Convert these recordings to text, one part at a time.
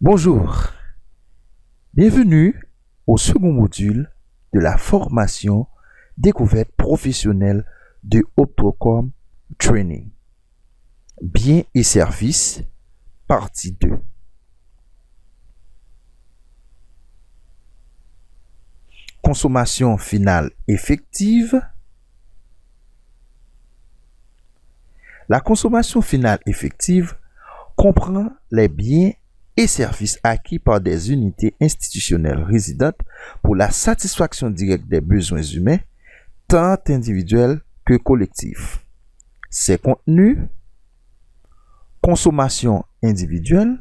Bonjour, bienvenue au second module de la formation découverte professionnelle de Optocom Training. Biens et services, partie 2. Consommation finale effective. La consommation finale effective comprend les biens et services acquis par des unités institutionnelles résidentes pour la satisfaction directe des besoins humains, tant individuels que collectifs. Ces contenus, consommation individuelle,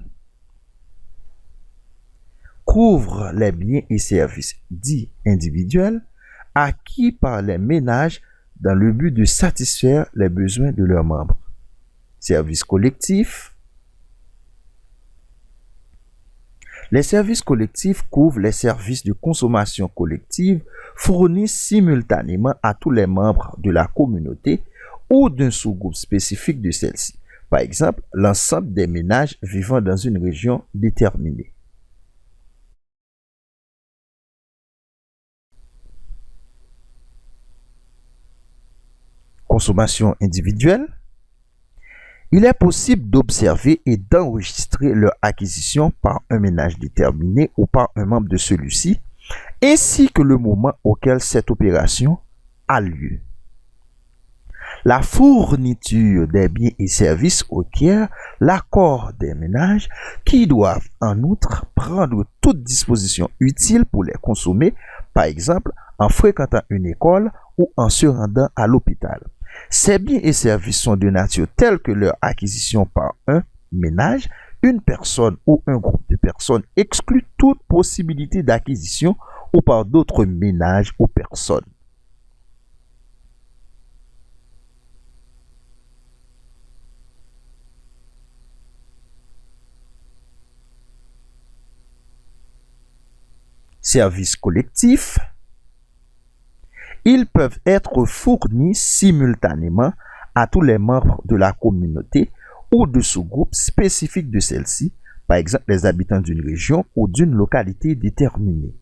couvrent les biens et services dits individuels acquis par les ménages dans le but de satisfaire les besoins de leurs membres. Services collectifs. Les services collectifs couvrent les services de consommation collective fournis simultanément à tous les membres de la communauté ou d'un sous-groupe spécifique de celle-ci. Par exemple, l'ensemble des ménages vivant dans une région déterminée. Consommation individuelle. Il est possible d'observer et d'enregistrer leur acquisition par un ménage déterminé ou par un membre de celui-ci, ainsi que le moment auquel cette opération a lieu. La fourniture des biens et services requiert l'accord des ménages qui doivent en outre prendre toute disposition utile pour les consommer, par exemple en fréquentant une école ou en se rendant à l'hôpital. Ces biens et services sont de nature telle que leur acquisition par un ménage, une personne ou un groupe de personnes exclut toute possibilité d'acquisition ou par d'autres ménages ou personnes. Services collectifs. Ils peuvent être fournis simultanément à tous les membres de la communauté ou de sous-groupes spécifiques de celle-ci, par exemple les habitants d'une région ou d'une localité déterminée.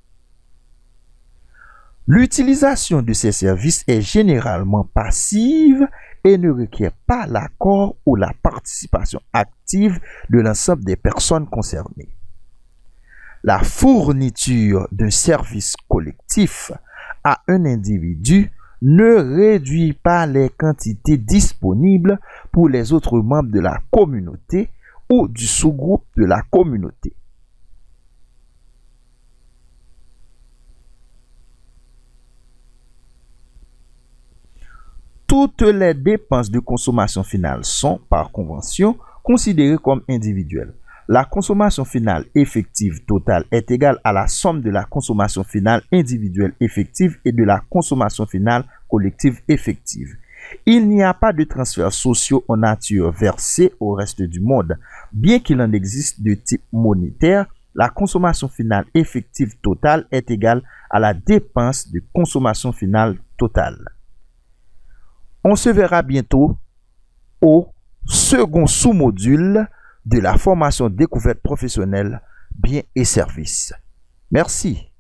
L'utilisation de ces services est généralement passive et ne requiert pas l'accord ou la participation active de l'ensemble des personnes concernées. La fourniture d'un service collectif à un individu ne réduit pas les quantités disponibles pour les autres membres de la communauté ou du sous-groupe de la communauté. Toutes les dépenses de consommation finale sont, par convention, considérées comme individuelles. La consommation finale effective totale est égale à la somme de la consommation finale individuelle effective et de la consommation finale collective effective. Il n'y a pas de transferts sociaux en nature versés au reste du monde. Bien qu'il en existe de type monétaire, la consommation finale effective totale est égale à la dépense de consommation finale totale. On se verra bientôt au second sous-module de la formation découverte professionnelle, biens et services. Merci.